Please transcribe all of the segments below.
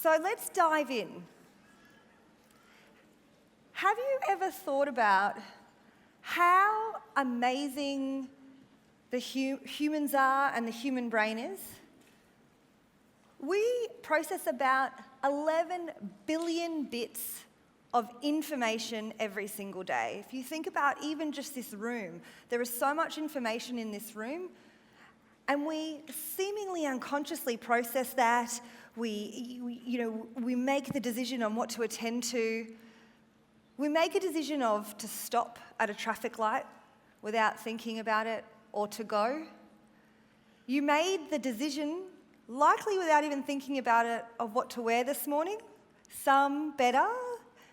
So let's dive in. Have you ever thought about how amazing the humans are and the human brain is? We process about 11 billion bits of information every single day. If you think about even just this room, there is so much information in this room, and we seemingly unconsciously process that. We make the decision on what to attend to. We make a decision to stop at a traffic light without thinking about it, or to go. You made the decision, likely without even thinking about it, of what to wear this morning. Some better,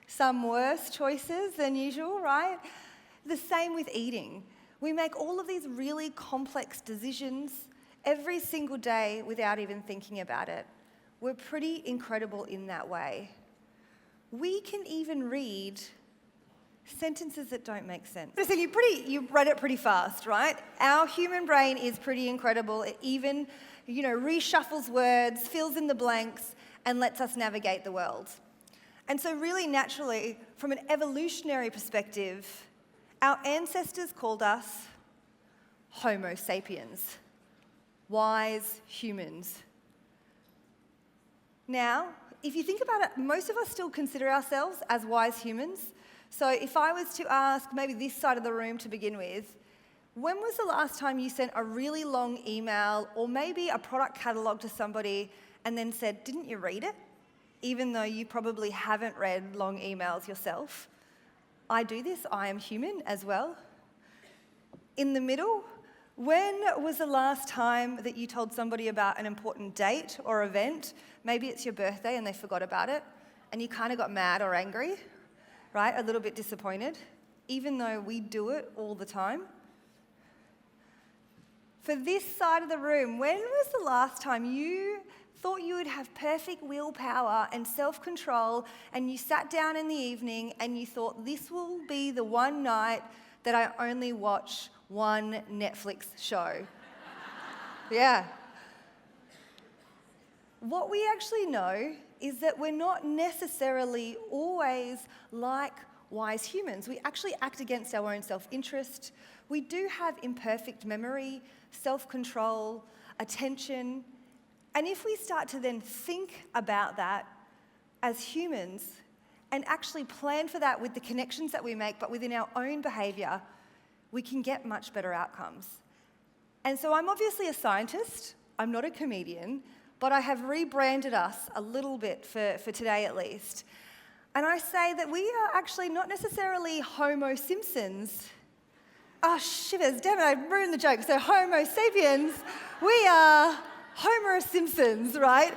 some worse choices than usual, right? The same with eating. We make all of these really complex decisions every single day without even thinking about it. We're pretty incredible in that way. We can even read sentences that don't make sense. So you read it pretty fast, right? Our human brain is pretty incredible. It even, reshuffles words, fills in the blanks, and lets us navigate the world. And so really naturally, from an evolutionary perspective, our ancestors called us Homo sapiens, wise humans. Now, if you think about it, most of us still consider ourselves as wise humans. So if I was to ask maybe this side of the room to begin with, when was the last time you sent a really long email or maybe a product catalogue to somebody and then said, "Didn't you read it?" Even though you probably haven't read long emails yourself. I do this, I am human as well. In the middle, when was the last time that you told somebody about an important date or event? Maybe it's your birthday and they forgot about it, and you kind of got mad or angry, right? A little bit disappointed, even though we do it all the time. For this side of the room, when was the last time you thought you would have perfect willpower and self-control, and you sat down in the evening and you thought, this will be the one night that I only watch one Netflix show? Yeah. What we actually know is that we're not necessarily always like wise humans. We actually act against our own self-interest. We do have imperfect memory, self-control, attention. And if we start to then think about that as humans and actually plan for that with the connections that we make, but within our own behaviour, we can get much better outcomes. And so I'm obviously a scientist, I'm not a comedian, but I have rebranded us a little bit for today at least. And I say that we are actually not necessarily Homo Simpsons. Oh, shivers, damn it, I ruined the joke. So Homo sapiens, we are Homer Simpsons, right?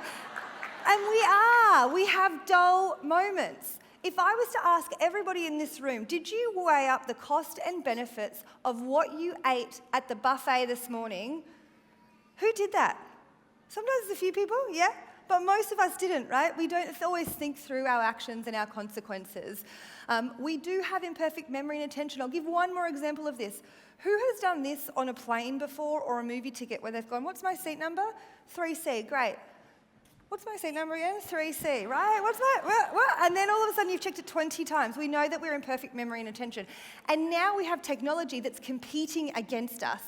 And we have dull moments. If I was to ask everybody in this room, did you weigh up the cost and benefits of what you ate at the buffet this morning? Who did that? Sometimes there's a few people, yeah? But most of us didn't, right? We don't always think through our actions and our consequences. We do have imperfect memory and attention. I'll give one more example of this. Who has done this on a plane before, or a movie ticket where they've gone, what's my seat number? 3C, great. What's my seat number again? 3C, right? What? And then all of a sudden you've checked it 20 times. We know that we're in perfect memory and attention. And now we have technology that's competing against us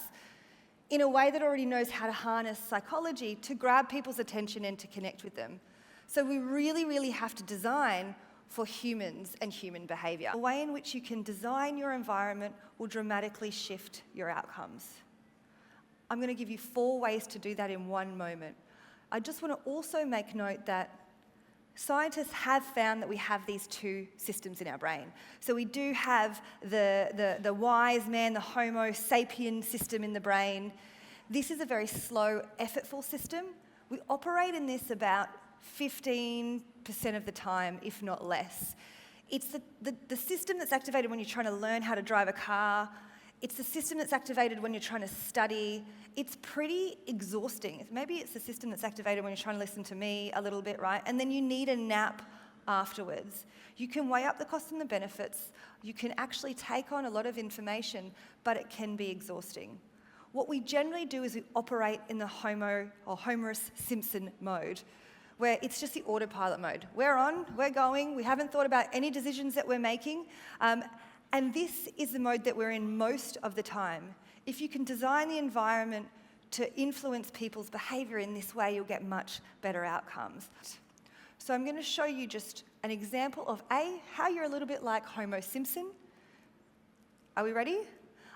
in a way that already knows how to harness psychology to grab people's attention and to connect with them. So we really, really have to design for humans and human behaviour. The way in which you can design your environment will dramatically shift your outcomes. I'm going to give you 4 ways to do that in one moment. I just want to also make note that scientists have found that we have these 2 systems in our brain. So we do have the wise man, the Homo sapien system in the brain. This is a very slow, effortful system. We operate in this about 15% of the time, if not less. It's the system that's activated when you're trying to learn how to drive a car. It's the system that's activated when you're trying to study. It's pretty exhausting. Maybe it's the system that's activated when you're trying to listen to me a little bit, right? And then you need a nap afterwards. You can weigh up the costs and the benefits. You can actually take on a lot of information, but it can be exhausting. What we generally do is we operate in the Homer or Homerus Simpson mode. where it's just the autopilot mode. We're on, we're going, we haven't thought about any decisions that we're making. And this is the mode that we're in most of the time. If you can design the environment to influence people's behaviour in this way, you'll get much better outcomes. So I'm going to show you just an example of how you're a little bit like Homer Simpson. Are we ready?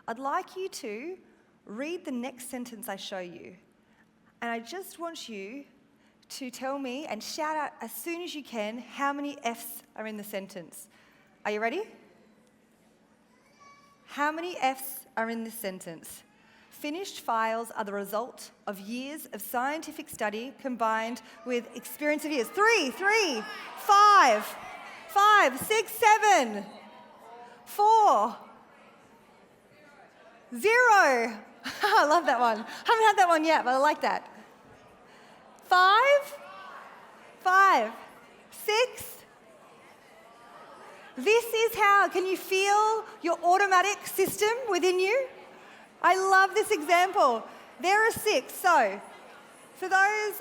I'd like you to read the next sentence I show you. And I just want you to tell me and shout out as soon as you can how many F's are in the sentence. Are you ready? How many F's are in this sentence? Finished files are the result of years of scientific study combined with experience of years. 3, 5, 6, 7, 4, 0. I love that one. Haven't had that one yet, but I like that. 5, 6. This is how, can you feel your automatic system within you? I love this example. There are 6. So, for those,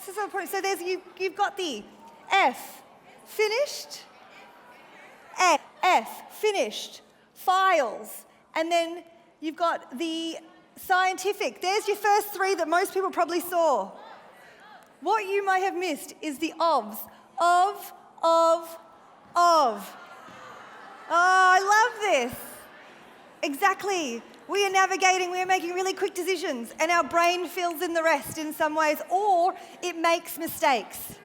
so there's you've got the F, finished, F, finished, files, and then you've got the scientific. There's your first 3 that most people probably saw. What you might have missed is the ofs. Of. Oh, I love this. Exactly. We are navigating, we are making really quick decisions, and our brain fills in the rest in some ways, or it makes mistakes.